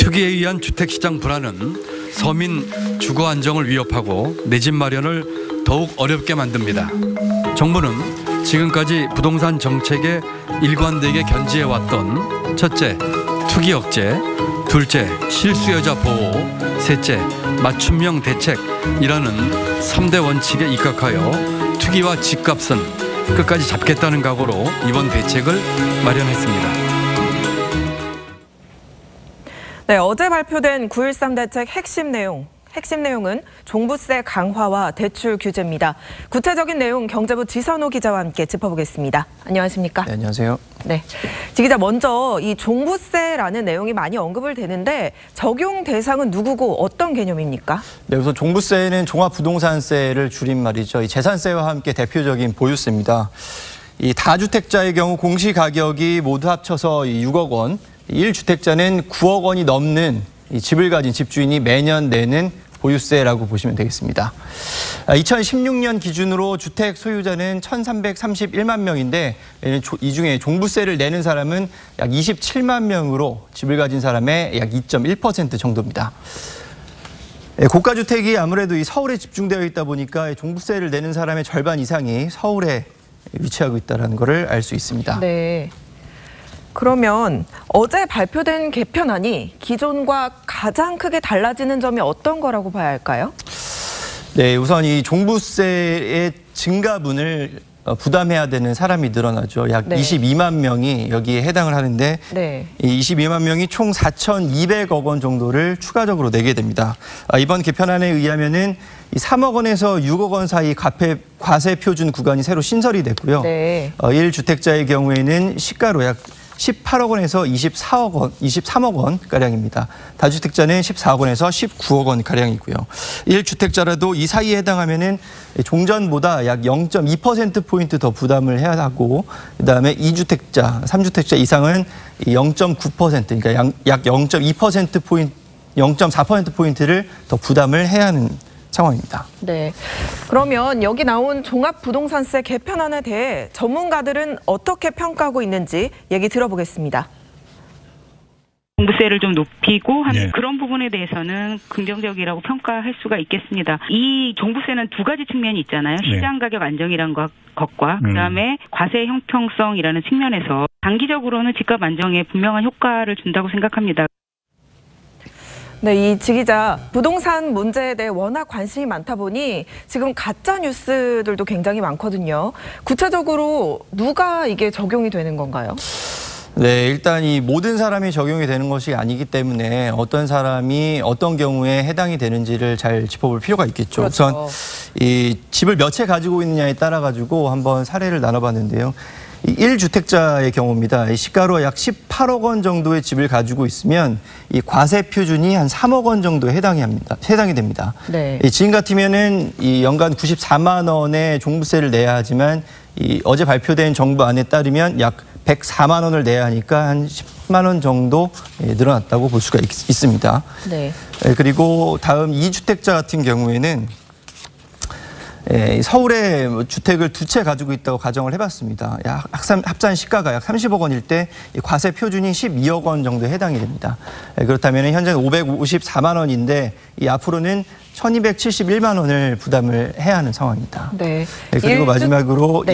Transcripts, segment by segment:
투기에 의한 주택시장 불안은 서민 주거 안정을 위협하고 내 집 마련을 더욱 어렵게 만듭니다. 정부는 지금까지 부동산 정책에 일관되게 견지해왔던 첫째, 투기 억제, 둘째, 실수요자 보호, 셋째, 맞춤형 대책이라는 3대 원칙에 입각하여 투기와 집값은 끝까지 잡겠다는 각오로 이번 대책을 마련했습니다. 네, 어제 발표된 9.13 대책 핵심 내용은 종부세 강화와 대출 규제입니다. 구체적인 내용 경제부 지선호 기자와 함께 짚어보겠습니다. 안녕하십니까? 네, 안녕하세요. 네, 지 기자 먼저 이 종부세라는 내용이 많이 언급을 되는데 적용 대상은 누구고 어떤 개념입니까? 네, 우선 종부세는 종합부동산세를 줄임말이죠. 이 재산세와 함께 대표적인 보유세입니다. 이 다주택자의 경우 공시가격이 모두 합쳐서 6억 원, 1주택자는 9억 원이 넘는 이 집을 가진 집주인이 매년 내는 보유세라고 보시면 되겠습니다. 2016년 기준으로 주택 소유자는 1,331만 명인데 이 중에 종부세를 내는 사람은 약 27만 명으로 집을 가진 사람의 약 2.1% 정도입니다. 고가주택이 아무래도 이 서울에 집중되어 있다 보니까 종부세를 내는 사람의 절반 이상이 서울에 위치하고 있다는 것을 알 수 있습니다. 네. 그러면 어제 발표된 개편안이 기존과 가장 크게 달라지는 점이 어떤 거라고 봐야 할까요? 네, 우선 이 종부세의 증가분을 부담해야 되는 사람이 늘어나죠. 약 22만 명이 여기에 해당을 하는데 이 22만 명이 총 4,200억 원 정도를 추가적으로 내게 됩니다. 이번 개편안에 의하면은 이 3억 원에서 6억 원 사이 과세 표준 구간이 새로 신설이 됐고요. 1주택자의 경우에는 시가로 약 18억 원에서 23억 원가량입니다. 다주택자는 14억 원에서 19억 원가량이고요. 1주택자라도 이 사이에 해당하면은 종전보다 약 0.2%포인트 더 부담을 해야 하고, 그다음에 2주택자, 3주택자 이상은 0.9%, 그러니까 약 0.2%포인트, 0.4%포인트를 더 부담을 해야 하는 상황입니다. 네. 그러면 여기 나온 종합부동산세 개편안에 대해 전문가들은 어떻게 평가하고 있는지 얘기 들어보겠습니다. 종부세를 좀 높이고 하는 그런 부분에 대해서는 긍정적이라고 평가할 수가 있겠습니다. 이 종부세는 두 가지 측면이 있잖아요. 시장 가격 안정이라는 것과 그다음에 과세 형평성이라는 측면에서 단기적으로는 집값 안정에 분명한 효과를 준다고 생각합니다. 네, 이 지 기자, 부동산 문제에 대해 워낙 관심이 많다 보니 지금 가짜 뉴스들도 굉장히 많거든요. 구체적으로 누가 이게 적용이 되는 건가요? 네, 일단 이 모든 사람이 적용이 되는 것이 아니기 때문에 어떤 사람이 어떤 경우에 해당이 되는지를 잘 짚어볼 필요가 있겠죠. 우선 이 집을 몇 채 가지고 있느냐에 따라 가지고 한번 사례를 나눠봤는데요. 1주택자의 경우입니다. 시가로 약 18억 원 정도의 집을 가지고 있으면 이 과세 표준이 한 3억 원 정도에 해당이 됩니다. 지금 같으면은 이 연간 94만 원의 종부세를 내야 하지만 이 어제 발표된 정부안에 따르면 약 104만 원을 내야 하니까 한 10만 원 정도 늘어났다고 볼 수가 있습니다. 그리고 다음 2주택자 같은 경우에는 서울에 주택을 2채 가지고 있다고 가정을 해봤습니다. 합산 시가가 약 30억 원일 때 과세 표준이 12억 원 정도에 해당이 됩니다. 그렇다면 현재는 554만 원인데 앞으로는 1,271만 원을 부담을 해야 하는 상황입니다. 그리고 마지막으로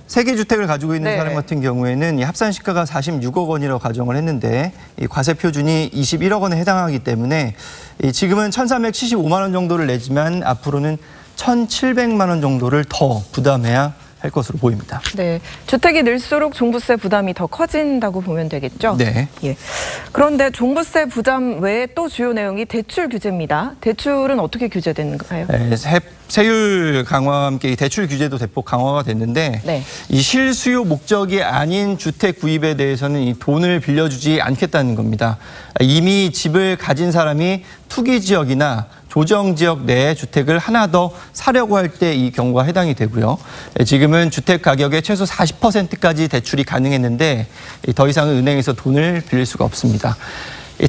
3개 주택을 가지고 있는 사람 같은 경우에는 이 합산 시가가 46억 원이라고 가정을 했는데 이 과세 표준이 21억 원에 해당하기 때문에 지금은 1,375만 원 정도를 내지만 앞으로는 1,700만 원 정도를 더 부담해야 할 것으로 보입니다. 네, 주택이 늘수록 종부세 부담이 더 커진다고 보면 되겠죠? 그런데 종부세 부담 외에 또 주요 내용이 대출 규제입니다. 대출은 어떻게 규제되는가요? 세율 강화와 함께 대출 규제도 대폭 강화가 됐는데 이 실수요 목적이 아닌 주택 구입에 대해서는 이 돈을 빌려주지 않겠다는 겁니다. 이미 집을 가진 사람이 투기 지역이나 조정 지역 내에 주택을 하나 더 사려고 할 때 이 경우가 해당이 되고요. 지금은 주택 가격의 최소 40%까지 대출이 가능했는데 더 이상은 은행에서 돈을 빌릴 수가 없습니다.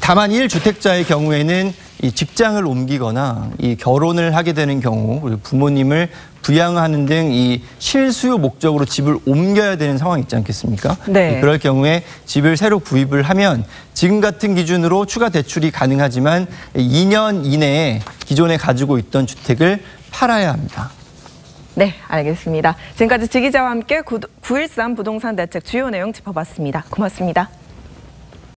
다만 1주택자의 경우에는 이 직장을 옮기거나 이 결혼을 하게 되는 경우, 그리고 부모님을 부양하는 등 이 실수요 목적으로 집을 옮겨야 되는 상황이 있지 않겠습니까? 네. 그럴 경우에 집을 새로 구입을 하면 지금 같은 기준으로 추가 대출이 가능하지만 2년 이내에 기존에 가지고 있던 주택을 팔아야 합니다. 네, 알겠습니다. 지금까지 지 기자와 함께 9.13 부동산 대책 주요 내용 짚어봤습니다. 고맙습니다.